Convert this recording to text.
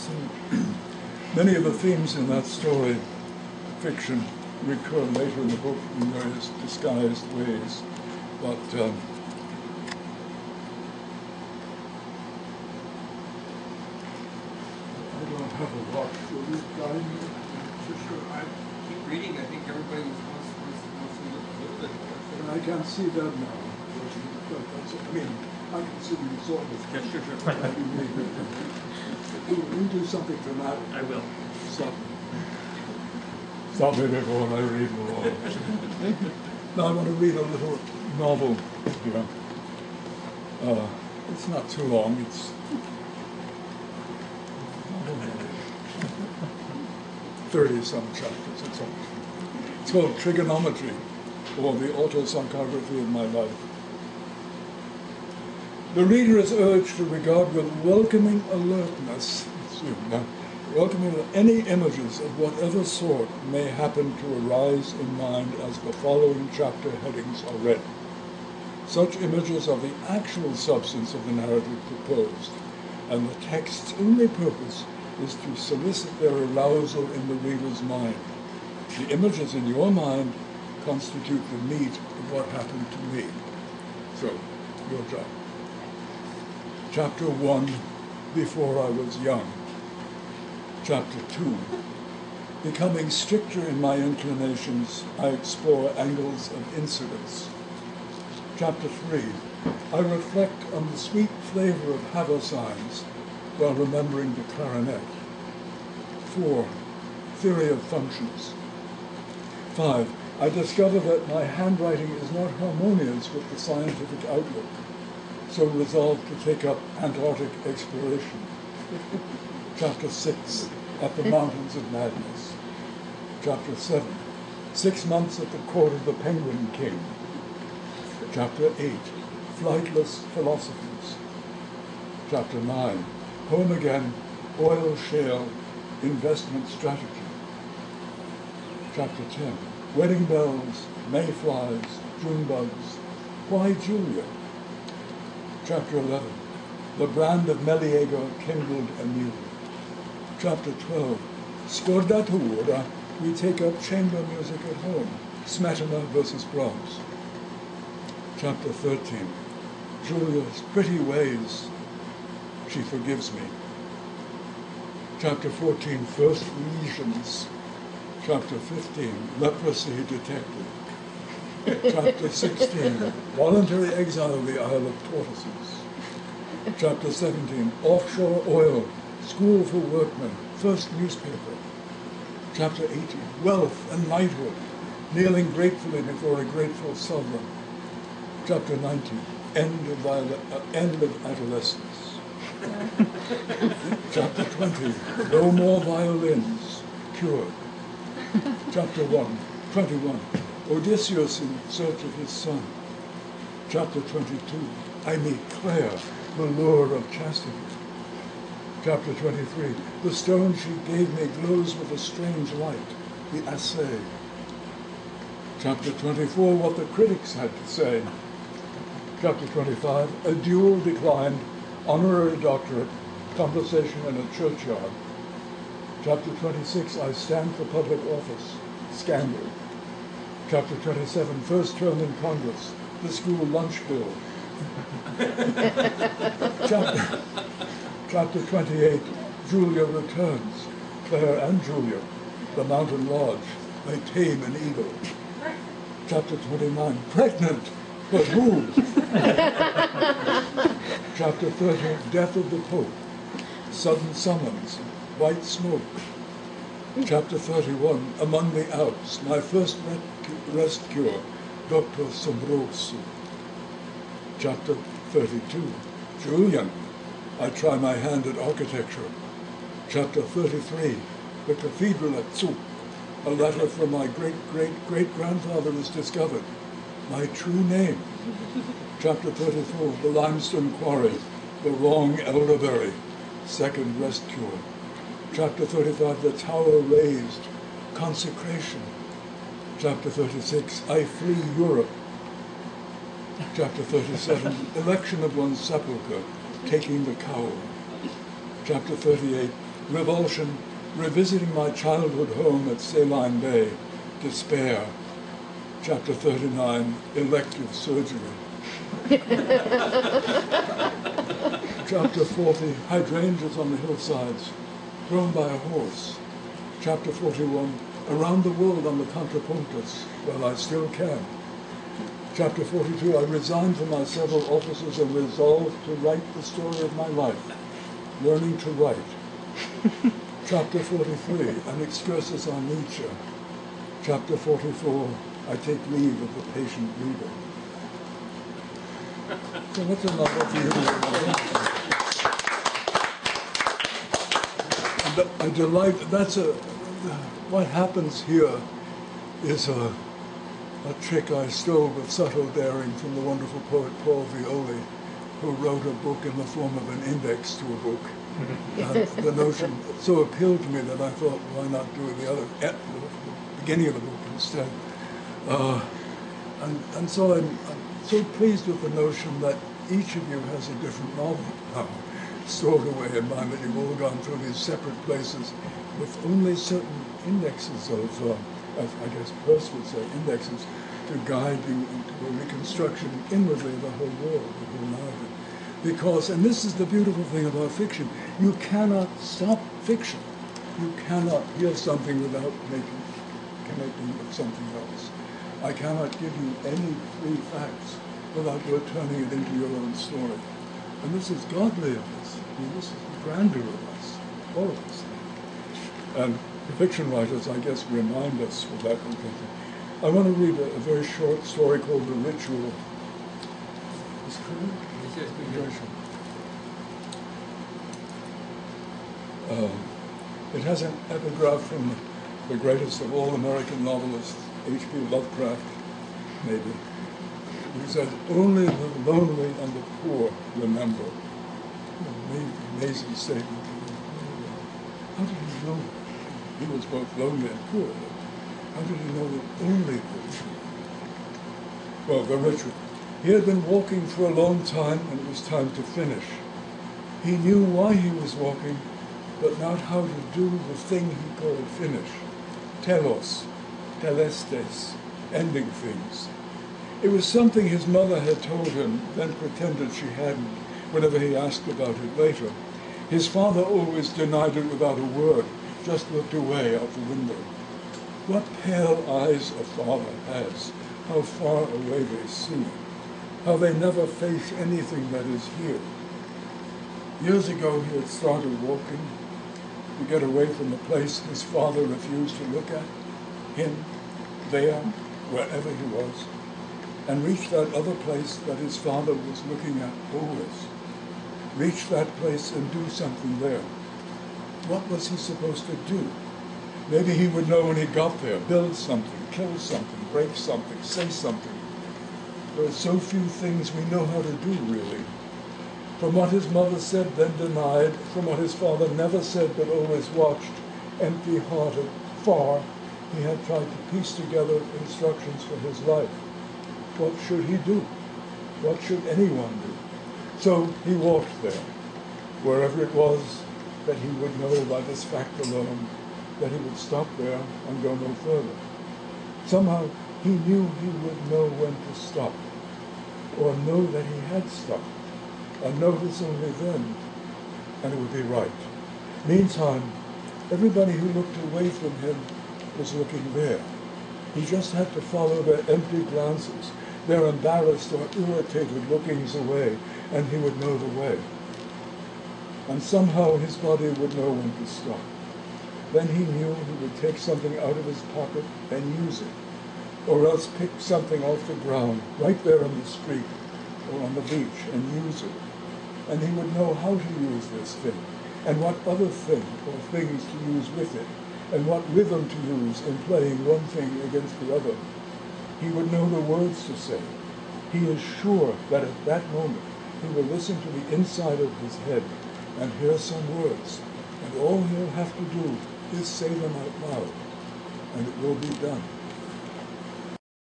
and many of the themes in that story, fiction, recur later in the book in various disguised ways. But I don't have a watch. Will you guide me? I keep reading. I think everybody wants to look a little bit more. And I can't see that now. I mean, I can see you sort of. Yeah, sure. You do something dramatic. I will. Stop me before I read more. Now I want to read a little novel here. It's not too long. It's 30-some chapters. It's called Trigonometry, or the autopsychography of my life. The reader is urged to regard with welcoming alertness, welcoming any images of whatever sort may happen to arise in mind as the following chapter headings are read. Such images are the actual substance of the narrative proposed, and the text's only purpose is to solicit their arousal in the reader's mind. The images in your mind constitute the meat of what happened to me. So, your job. Chapter 1, Before I Was Young. Chapter 2, Becoming stricter in my inclinations, I explore angles of incidence. Chapter 3, I reflect on the sweet flavor of haversines while remembering the clarinet. 4, Theory of functions. 5, I discover that my handwriting is not harmonious with the scientific outlook, so resolved to take up Antarctic exploration. Chapter 6, At the Mountains of Madness. Chapter 7, 6 months at the court of the Penguin King. Chapter 8, Flightless Philosophies. Chapter 9, Home Again, Oil Shale, Investment Strategy. Chapter 10, Wedding Bells, Mayflies, June Bugs, Why Julia? Chapter 11, The Brand of Meleager Kindled anew. Chapter 12, Scordatura, We Take Up Chamber Music at Home, Smetana versus Brahms. Chapter 13, Julia's Pretty Ways, She Forgives Me. Chapter 14, First Lesions. Chapter 15, Leprosy Detected. Chapter 16, Voluntary Exile of the Isle of Tortoises. Chapter 17, Offshore Oil, School for Workmen, First Newspaper. Chapter 18, Wealth and Knighthood, Kneeling Gratefully Before a Grateful Sovereign. Chapter 19, End of Adolescence. Chapter 20, No More Violins, Cured. Chapter 21, Odysseus in Search of His Son. Chapter 22, I Meet Claire, the Lure of Chastity. Chapter 23, The Stone She Gave Me Glows with a Strange Light, the Assay. Chapter 24, What the Critics Had to Say. Chapter 25, A Duel Declined, Honorary Doctorate, Conversation in a Churchyard. Chapter 26, I Stand for Public Office, Scandal. Chapter 27, First Term in Congress, the School Lunch Bill. Chapter 28, Julia Returns, Claire and Julia, the Mountain Lodge, They Tame an Eagle. Chapter 29, Pregnant, but who? Chapter 30, Death of the Pope, Sudden Summons, White Smoke. Chapter 31, Among the Alps, My First Rest Cure, Dr. Sombroso. Chapter 32, Julian, I Try My Hand at Architecture. Chapter 33, The Cathedral at Zug, a letter from my great-great-great-grandfather is discovered. My true name. Chapter 34, The Limestone Quarry, The Wrong Elderberry, Second Rest Cure. Chapter 35, The Tower Raised, Consecration. Chapter 36, I Flee Europe. Chapter 37, Election of One's Sepulchre, Taking the Cowl. Chapter 38, Revulsion, revisiting my childhood home at Saline Bay. Despair. Chapter 39, elective surgery. Chapter 40, hydrangeas on the hillsides, grown by a horse. Chapter 41, around the world on the contrapuntos, while I still can. Chapter 42, I resigned from my several offices and resolved to write the story of my life, learning to write. Chapter 43, an excursus on Nietzsche. Chapter 44, I take leave of the patient reader. So that's a novel for you to read. I delight, what happens here is a trick I stole with subtle daring from the wonderful poet Paul Violi, who wrote a book in the form of an index to a book. The notion so appealed to me that I thought, why not do the beginning of the book instead? And so I'm so pleased with the notion that each of you has a different novel now, stored away in mind, that you've all gone through these separate places with only certain indexes of I guess Peirce would say, indexes to guide you into a reconstruction inwardly of the whole world, the whole narrative. Because, and this is the beautiful thing about fiction, you cannot stop fiction. You cannot hear something without connecting with something else. I cannot give you any free facts without your turning it into your own story. And this is godly of us. I mean, this is the grandeur of us, all of us. And the fiction writers, I guess, remind us of that kind of thing. I want to read a very short story called The Ritual. Is it correct? Yes, Very short. It has an epigraph from the greatest of all American novelists, H.P. Lovecraft, maybe. He said, "Only the lonely and the poor remember." Amazing statement. How did he know that? He was both lonely and poor. How did he know that only the poor? Well, the ritual. He had been walking for a long time, and it was time to finish. He knew why he was walking, but not how to do the thing he called finish. Telos, telestes, ending things. It was something his mother had told him, then pretended she hadn't, whenever he asked about it later. His father always denied it without a word, just looked away out the window. What pale eyes a father has, how far away they see, how they never face anything that is here. Years ago he had started walking to get away from the place his father refused to look at, him, there, wherever he was, and reach that other place that his father was looking at always. Reach that place and do something there. What was he supposed to do? Maybe he would know when he got there, build something, kill something, break something, say something. There are so few things we know how to do, really. From what his mother said, then denied, from what his father never said but always watched, empty-hearted, far, he had tried to piece together instructions for his life. What should he do? What should anyone do? So he walked there, wherever it was that he would know by this fact alone that he would stop there and go no further. Somehow he knew he would know when to stop, or know that he had stopped, and notice only then, and it would be right. Meantime, everybody who looked away from him was looking there. He just had to follow their empty glances, their embarrassed or irritated lookings away, and he would know the way. And somehow his body would know when to stop. Then he knew he would take something out of his pocket and use it, or else pick something off the ground, right there on the street or on the beach, and use it. And he would know how to use this thing, and what other thing or things to use with it, and what rhythm to use in playing one thing against the other. He would know the words to say. He is sure that at that moment he will listen to the inside of his head and hear some words, and all he'll have to do is say them out loud, and it will be done.